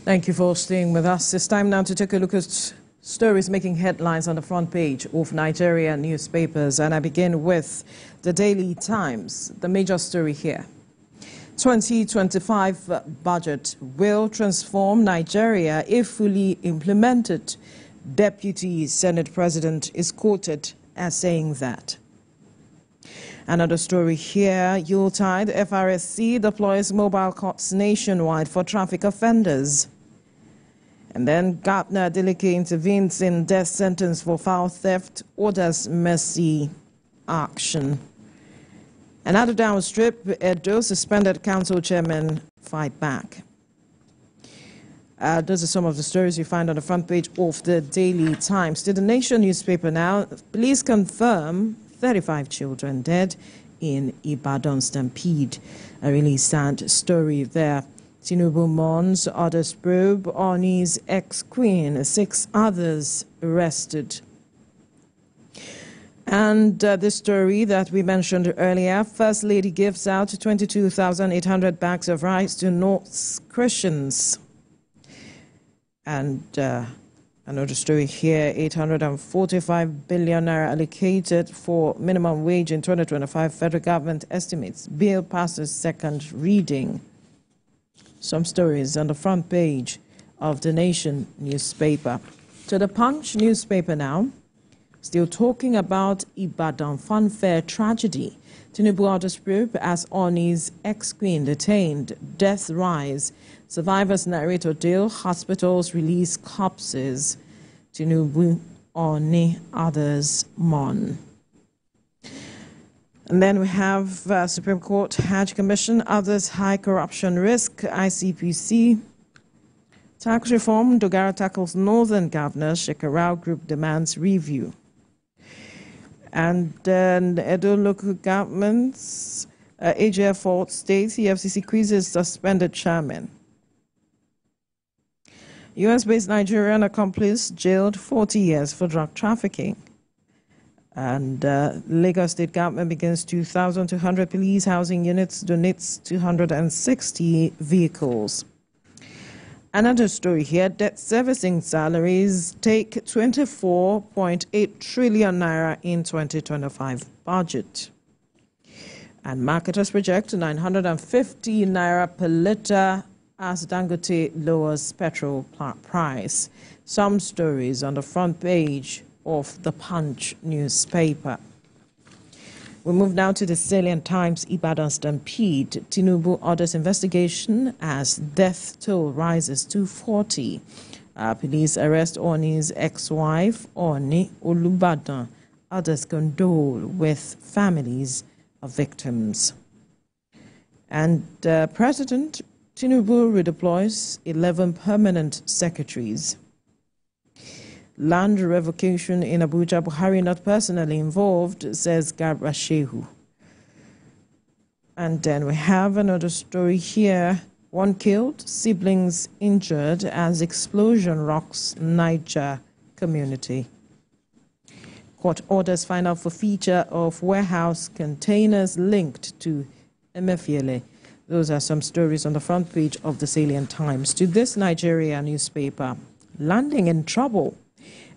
Thank you for staying with us. It's time now to take a look at stories making headlines on the front page of Nigeria newspapers. And I begin with the Daily Times, the major story here. 2025 budget will transform Nigeria if fully implemented. Deputy Senate President is quoted as saying that. Another story here, Yuletide, FRSC deploys mobile courts nationwide for traffic offenders. And then Governor Adeleke intervenes in death sentence for foul theft, orders mercy action. Another downstrip, Edo suspended council chairman fight back. Those are some of the stories you find on the front page of the Daily Times. To the Nation newspaper now, police confirm 35 children dead in Ibadan Stampede. A really sad story there. Tinubu mourns, others probe, Oni's ex-queen, 6 others arrested. And this story that we mentioned earlier, First Lady gives out 22,800 bags of rice to North's Christians. And another story here, 845 billion naira allocated for minimum wage in 2025, federal government estimates. Bill passes second reading. Some stories on the front page of the Nation newspaper. To the Punch newspaper now, still talking about Ibadan funfair tragedy. Tinubu orders probe as Oni's ex-queen detained. Death rise. Survivors narrate ordeal. Hospitals release corpses. Tinubu, Oni, others mourn. And then we have Supreme Court Hajj Commission, others high corruption risk, ICPC. Tax reform, Dogara tackles Northern Governor, Shekarau Group demands review. And then Edo local governments, AJF Fault states, EFCC quizzes suspended chairman. US-based Nigerian accomplice jailed 40 years for drug trafficking. And Lagos State government begins 2,200 police housing units, donates 260 vehicles. Another story here, debt servicing salaries take 24.8 trillion naira in 2025 budget. And marketers project 950 naira per litre as Dangote lowers petrol price. Some stories on the front page of the Punch newspaper. We move now to the Salient Times, Ibadan Stampede. Tinubu orders investigation as death toll rises to 40. Police arrest Oni's ex-wife, Oni Olubadan. Others condole with families of victims. And President Tinubu redeploys 11 permanent secretaries. Land revocation in Abuja, Buhari not personally involved, says Gabra Shehu. And then we have another story here. 1 killed, siblings injured as explosion rocks Niger community. Court orders final forfeiture of warehouse containers linked to Emefiele. Those are some stories on the front page of the Salient Times. To this Nigeria newspaper, landing in trouble.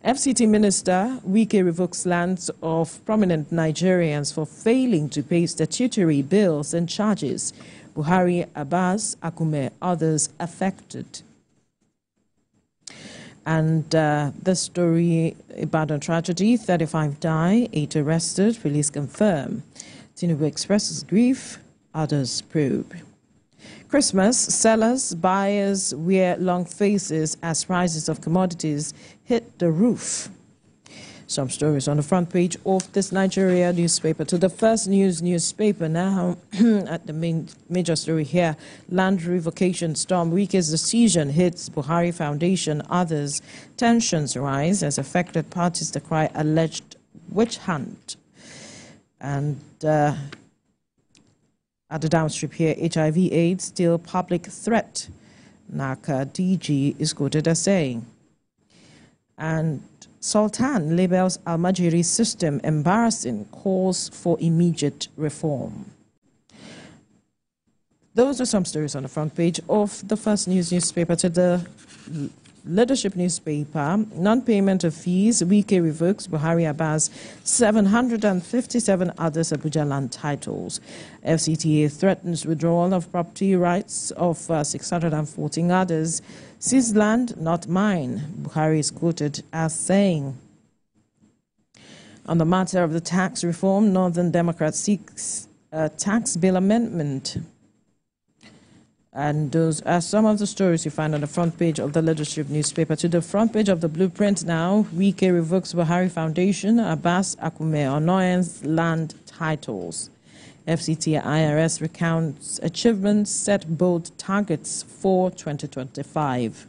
FCT Minister Wike revokes lands of prominent Nigerians for failing to pay statutory bills and charges. Buhari, Abbas, Akume, others affected. And this story, Ibadan tragedy, 35 die, 8 arrested, police confirm. Tinubu expresses grief, others probe. Christmas, sellers, buyers wear long faces as prices of commodities hit the roof. Some stories on the front page of this Nigeria newspaper. To the First News newspaper now, at the major story here, land revocation storm. Wike's decision hits Buhari Foundation, others. Tensions rise as affected parties decry alleged witch hunt. And at the downstrip here, HIV/AIDS still public threat. NACA DG is quoted as saying. And Sultan labels Al-Majiri system embarrassing, calls for immediate reform. Those are some stories on the front page of the First News newspaper. To the leadership newspaper, non-payment of fees, Wike revokes Buhari Abbas 757 others Abuja land titles. FCTA threatens withdrawal of property rights of 614 others. Seized land, not mine, Buhari is quoted as saying. On the matter of the tax reform, Northern Democrats seeks a tax bill amendment. And those are some of the stories you find on the front page of the leadership newspaper. To the front page of the Blueprint now, Wike revokes Buhari Foundation, Abbas Akume Onoyen's land titles. FCT IRS recounts achievements, set bold targets for 2025.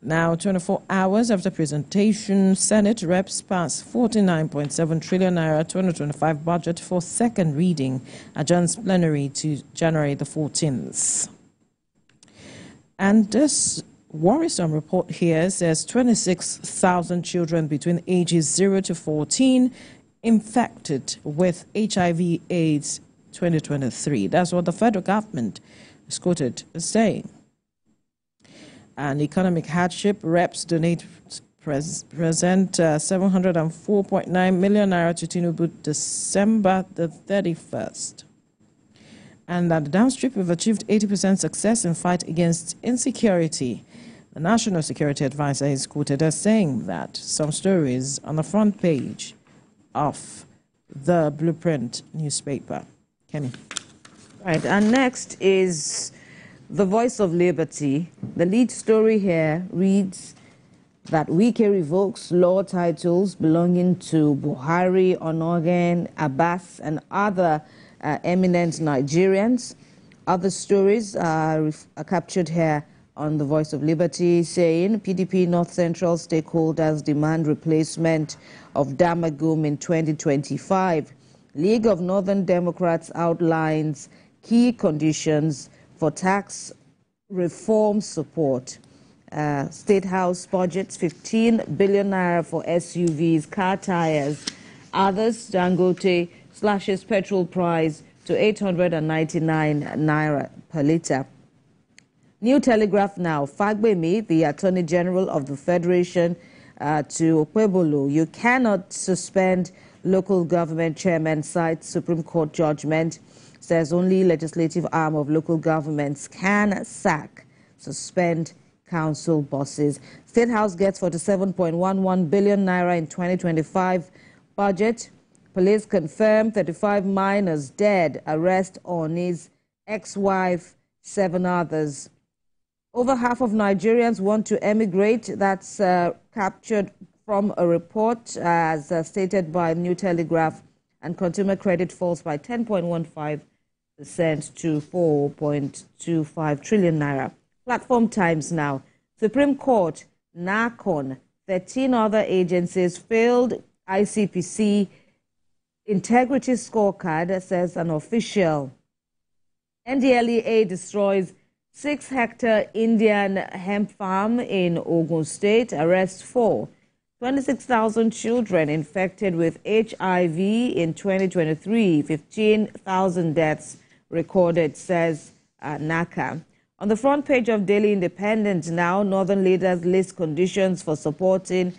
Now, 24 hours after presentation, Senate reps pass 49.7 trillion naira 2025 budget for second reading, adjourns plenary to January the 14th. And this worrisome report here says 26,000 children between ages 0 to 14 infected with HIV/AIDS 2023. That's what the federal government is quoted as saying. And economic hardship, reps present 704.9 million naira to Tinubu December the 31st. And that the downstream have achieved 80% success in fight against insecurity. The National Security Advisor is quoted as saying that. Some stories on the front page of the Blueprint newspaper. Kenny. Right, and next is The Voice of Liberty. The lead story here reads that Wike revokes law titles belonging to Buhari, Onoyen, Abbas, and other eminent Nigerians. Other stories are captured here on The Voice of Liberty, saying PDP North Central stakeholders demand replacement of Damagum in 2025. League of Northern Democrats outlines key conditions for tax reform support. State House budgets 15 billion naira for SUVs, car tires. Others, Dangote slashes petrol price to 899 naira per litre. New Telegraph now, Fagbemi, the Attorney General of the Federation, to Okpebolo, you cannot suspend local government chairman, cites Supreme Court judgment. Says only legislative arm of local governments can sack, suspend council bosses. State House gets 47.11 billion naira in 2025 budget. Police confirm 35 minors dead. Arrest Oni's ex-wife, 7 others. Over half of Nigerians want to emigrate. That's captured from a report as stated by New Telegraph. And consumer credit falls by 10.15% to 4.25 trillion naira. Platform Times now. Supreme Court, NACON, 13 other agencies failed ICPC integrity scorecard, says an official. NDLEA destroys 6-hectare Indian hemp farm in Ogun State, arrests 4. 26,000 children infected with HIV in 2023, 15,000 deaths recorded, says NACA. On the front page of Daily Independent now, Northern leaders list conditions for supporting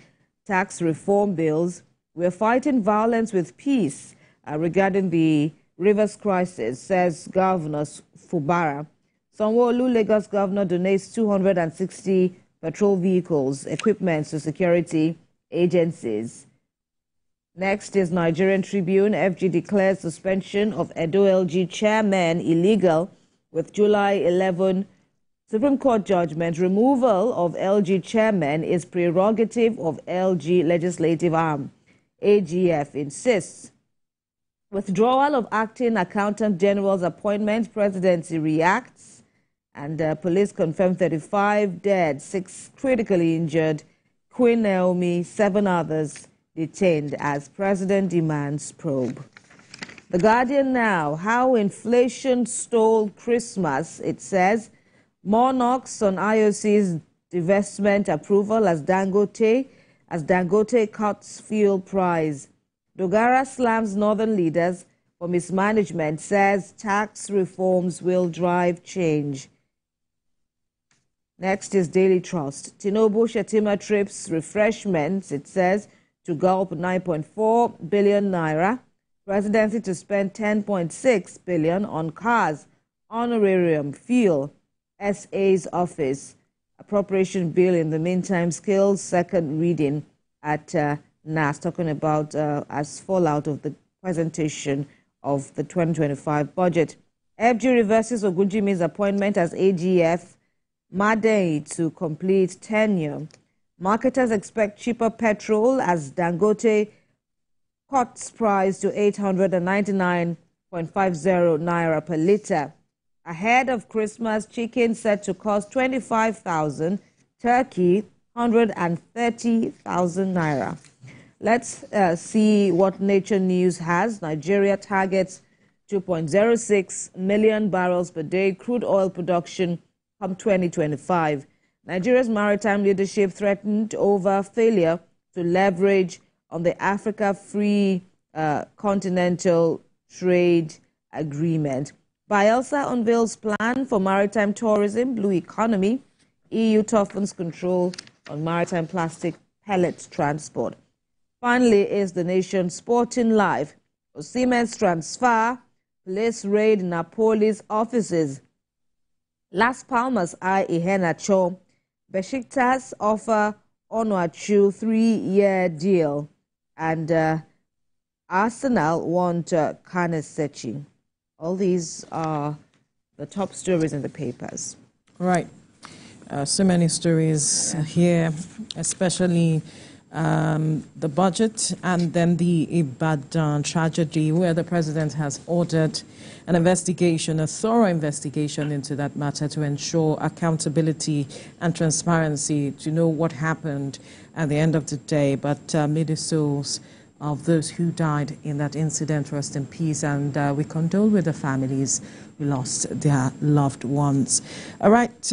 tax reform bills. We're fighting violence with peace regarding the Rivers crisis, says Governor Fubara. Sanwo-Olu, Lagos Governor, donates 260 patrol vehicles, equipment to security agencies. Next is Nigerian Tribune. FG declares suspension of Edo LG chairman illegal with July 11 Supreme Court judgment. Removal of LG chairman is prerogative of LG legislative arm. AGF insists. Withdrawal of acting accountant general's appointment. Presidency reacts. And police confirm 35 dead, 6 critically injured. Queen Naomi, 7 others detained as president demands probe. The Guardian now, how inflation stole Christmas, it says. Monarchs on IOC's divestment approval as Dangote cuts fuel price. Dogara slams northern leaders for mismanagement, says tax reforms will drive change. Next is Daily Trust. Tinubu Shetima trips refreshments, it says, to gulp 9.4 billion naira. Presidency to spend 10.6 billion on cars, honorarium, fuel, SA's office. Appropriation bill in the meantime skills second reading at NAS, talking about as fallout of the presentation of the 2025 budget. FG reverses Ogunjimi's appointment as AGF Madei to complete tenure. Marketers expect cheaper petrol as Dangote cuts price to 899.50 naira per litre. Ahead of Christmas, chicken set to cost 25,000, turkey 130,000 naira. Let's see what Nature News has. Nigeria targets 2.06 million barrels per day crude oil production come 2025. Nigeria's maritime leadership threatened over failure to leverage on the Africa Free Continental Trade Agreement. Bielsa unveils plan for maritime tourism, blue economy. EU toughens control on maritime plastic pellet transport. Finally is the Nation Sporting Life. Osimhen's transfer, police raid Napoli's offices. Las Palmas eye Iheanacho. Besiktas offer Onuachu 3-year deal. And Arsenal want Kanesechi. All these are the top stories in the papers. Right. So many stories here, especially the budget and then the Ibadan tragedy, where the president has ordered an investigation, a thorough investigation into that matter to ensure accountability and transparency to know what happened at the end of the day. But may the souls of those who died in that incident rest in peace, and we condole with the families who lost their loved ones. All right.